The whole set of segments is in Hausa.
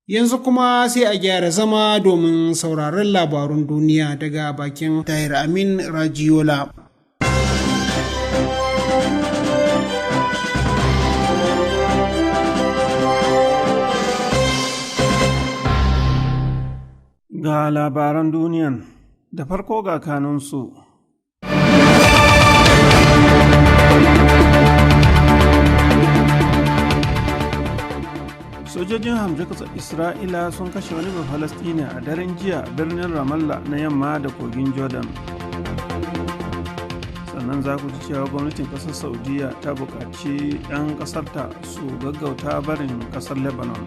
Yanzu kuma sai a gyara zama domin sauraron labarun duniya daga bakin Tahir Amin Rajiola. Ga labaran duniyan da farko ga kanunsu. Sojojin hamshe ƙasar Isra'ila sun kashe wani Bafalastini a daren jiya birnin Ramallah na yamma da kogin Jordan. Sannan za ku ji cewa gwamnatin ƙasar Saudiya ta buƙaci 'yan ƙasarta su gaggauta barin ƙasar Lebanon.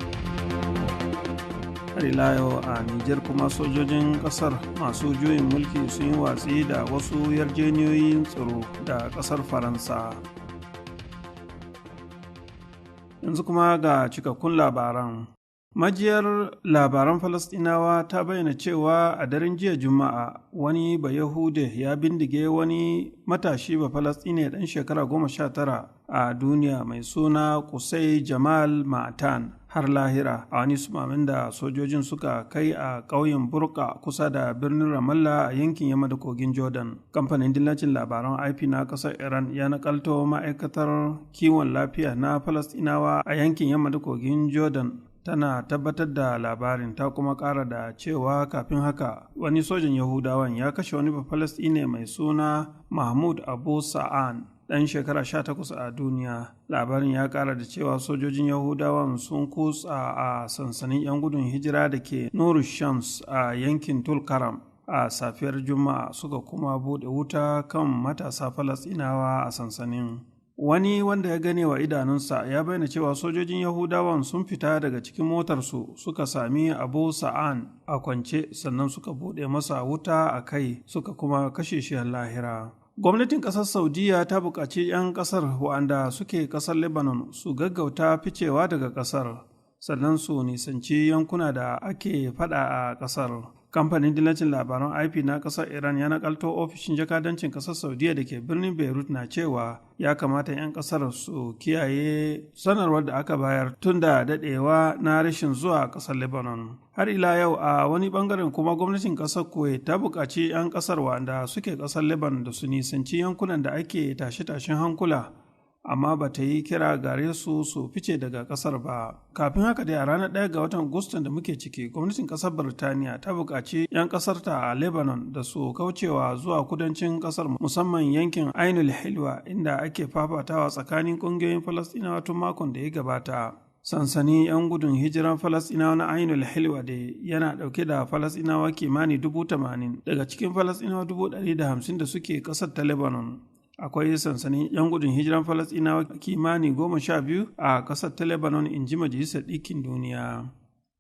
Har ila yau a Nijar kuma sojojin ƙasar masu juyin mulki sun yi watsi da wasu yarjejeniyoyin tsaro da ƙasar Faransa. Yanzu kuma ga cikakkun labaran. Majiyar labaran Falasɗinawa ta bayyana cewa a daren jiya Juma'a wani Bayahude ya bindige wani matashi Bafalastine ɗan shekara 19 a duniya mai suna Kusai Jamal Ma'atan har lahira a wani sumamin da sojojin suka kai a ƙauyen Burka kusa da birnin Ramallah a yankin yamma da kogin Jordan. Kamfanin dillacin labaran IP na ƙasar Iran ya nakalto ma'aikatar kiwon lafiya na Falasɗinawa a yankin yamma da kogin Jordan tana tabbatar da labarin, ta kuma ƙara da cewa kafin haka wani sojan Yahudawan ya kashe wani Bafalastine mai suna Mahmud Abu Sa'an ɗan shekara 18 a duniya. Labarin ya ƙara da cewa sojojin Yahudawan sun kutsa a sansanin 'yan gudun hijira da ke Nuru Shams a yankin Tulkaram a safiyar Juma'a, suka kuma buɗe wuta kan matasa Falasɗinawa a sansanin. Wani wanda ya gane wa idanunsa ya bayyana cewa sojojin Yahudawan sun fita daga cikin motarsu suka sami Abu Sa'an a kwance, sannan suka buɗe masa wuta a kai suka kuma kashe shi lahira. Gwamnatin ƙasar Saudiya ta buƙaci 'yan ƙasar waɗanda suke ƙasar Lebanon su gaggauta ficewa daga ƙasar, sannan su nisanci yankuna da ake faɗa a ƙasar. Kamfanin dillacin labaran IP na ƙasar Iran ya nakalto ofishin jakadancin ƙasar Saudiya da ke birnin Beirut na cewa ya kamata 'yan ƙasar su kiyaye sanarwar da aka bayar tun da daɗewa na rashin zuwa ƙasar Lebanon. Har ila yau a wani ɓangaren kuma gwamnatin ƙasar Kuwait ta buƙaci 'yan ƙasar wanda suke ƙasar Lebanon da su nisanci yankunan da ake tashe-tashen hankula, amma ba ta yi kira gare su fice daga kasar ba. Kafin haka dai a ranar 1 ga watan Agustan da muke ciki, gwamnatin kasar Birtaniya ta buƙaci 'yan kasarta a Lebanon da su kaucewa zuwa kudancin kasar, musamman yankin Ainul Hilwa inda ake fafatawa tsakanin ƙungiyoyin Falasɗinawa tun makon da ya gabata. Sansanin 'yan gudun hijiran Falasɗinawa na Ainul Hilwa da yana ɗauke da Falasɗinawa kimani 80,000 daga cikin Falasɗinawa 150,000 da suke ƙasar ta Lebanon. Akwai sansanin 'yan gudun hijiran Falasɗinawa kimani 12 a ƙasar ta Lebanon, in ji Majalisar Ɗinkin Duniya.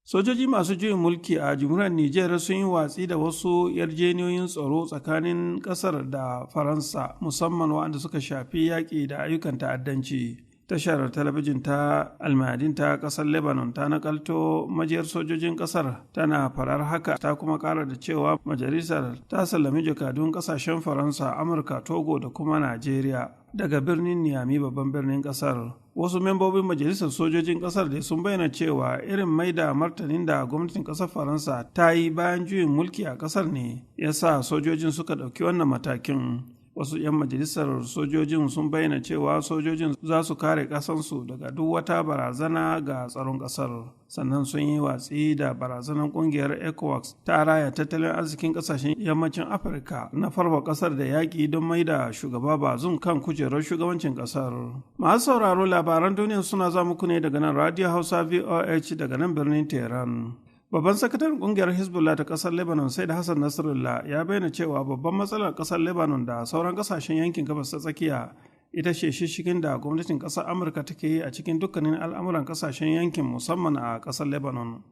Sojoji masu juyin mulki a jamhuriyar Nijar sun yi watsi da wasu yarjejeniyoyin tsaro tsakanin ƙasar da Faransa, musamman waɗanda suka shafi yaƙi da ayyukan ta'addanci. Tashar talabijin ta Almayadin ta ƙasar Lebanon ta nakalto majiyar sojojin ƙasar tana farar haka, ta kuma ƙara da cewa majalisar ta sallami jakadun ƙasashen Faransa, Amurka, Togo da kuma Najeriya daga birnin Niamey, babban birnin ƙasar. Wasu membobin majalisar sojojin ƙasar da sun bayyana cewa irin mai da martanin da gwamnatin ƙasar Faransa ta yi bayan juyin mulki a ƙasar ne ya sa sojojin suka ɗauki wannan matakin. Wasu 'yan majalisar sojojin sun bayyana cewa sojojin za su kare ƙasarsu daga duk wata barazana ga tsaron ƙasar, sannan sun yi watsi da barazanar ƙungiyar ECOWAS ta raya tattalin arzikin ƙasashen yammacin Afirka na farwa ƙasar da yaƙi don mai da shugaba Bazoum kan kujerar shugabancin ƙasar. Masu sauraro, labaran duniya suna za muku ne daga nan Radio Hausa VOH daga nan birnin Tehran. Babban sakataren kungiyar Hezbollah ta kasar Lebanon, Said Hassan Nasrallah, ya bayyana cewa babban matsalar kasar Lebanon da sauran kasashen yankin gabas ta tsakiya ita ce shishigin da gwamnatin kasar Amurka take yi a cikin dukkanin al'amuran kasashen yankin, musamman a kasar Lebanon.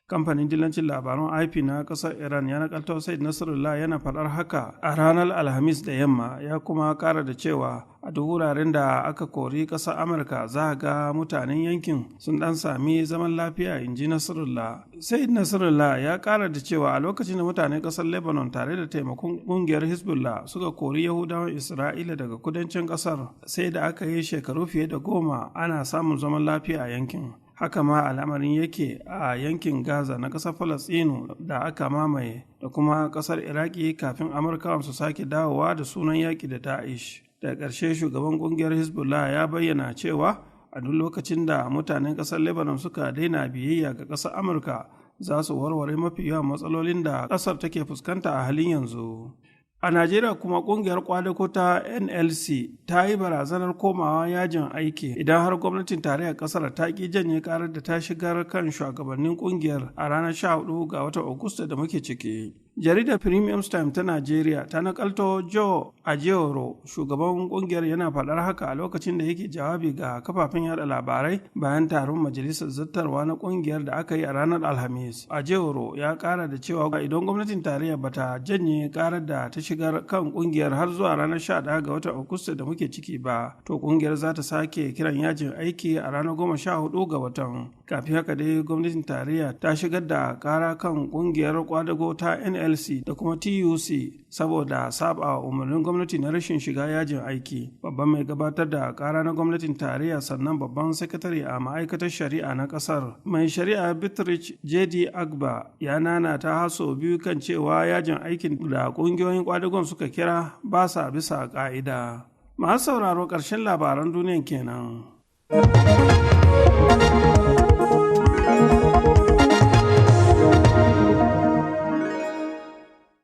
Kamfanin dillancin labaran IP na kasar Iran ya nakalto Said Nasrallah yana faɗar haka a ranar Alhamis da yamma, ya kuma ƙara da cewa a duk wuraren da aka kori ƙasar Amurka za ga mutanen yankin sun ɗan sami zaman lafiya, in ji Nasrallah. Said Nasrallah ya ƙara da cewa a lokacin da mutanen ƙasar Lebanon tare da taimakon ƙungiyar Hezbollah suka kori Yahudawan Isra'ila daga kudancin ƙasar, sai da aka yi shekaru fiye da 10 ana samun zaman lafiya a yankin. haka ma al'amarin yake a yankin Gaza na ƙasar Falasɗinu da aka mamaye da kuma ƙasar Iraki kafin Amurkawa su sake dawowa da sunan yaƙi da Da'ish. Daga ƙarshe shugaban ƙungiyar Hezbollah ya bayyana cewa a duk lokacin da mutanen ƙasar Lebanon suka daina biyayya ga ƙasar Amurka za su warware mafi yawan matsalolin da ƙasar take fuskanta a halin yanzu. A Najeriya kuma ƙungiyar ƙwadago ta NLC ta yi barazanar komawa yajin aiki idan har gwamnatin tarayyar ƙasar ta ƙi janye ƙarar da ta shigar kan shugabannin ƙungiyar a ranar 14 ga watan Agusta da muke ciki. Jaridar Premium Time ta Najeriya ta nakalto Joe Ajaero, shugaban ƙungiyar, yana faɗar haka a lokacin da yake jawabi ga kafafen yada labarai bayan taron majalisar zattarwa na ƙungiyar da aka yi a ranar Alhamis. Ajaero ya ƙara da cewa idan gwamnatin tarayya bata janye ƙarar da ta shigar kan ƙungiyar har zuwa ranar 11 ga watan Agusta da muke ciki ba, to ƙungiyar za ta sake kiran yajin aiki a ranar 14 ga watan. Kafin haka dai gwamnatin tarayya ta shigar da ƙara kan ƙungiyar ƙwadago ta NLC da kuma TUC saboda saba umarnin gwamnati na rashin shiga yajin aiki. Babban mai gabatar da ƙara na gwamnatin tarayya sannan babban sakatare a ma'aikatar shari'a na ƙasar, mai shari'a Bitrich JD Agba, ya nana ta haso biyu kan cewa yajin aikin da ƙungiyoyin ƙwadagon suka kira ba sa bisa ƙa'ida. Masu sauraro, ƙarshen labaran duniyan kenan.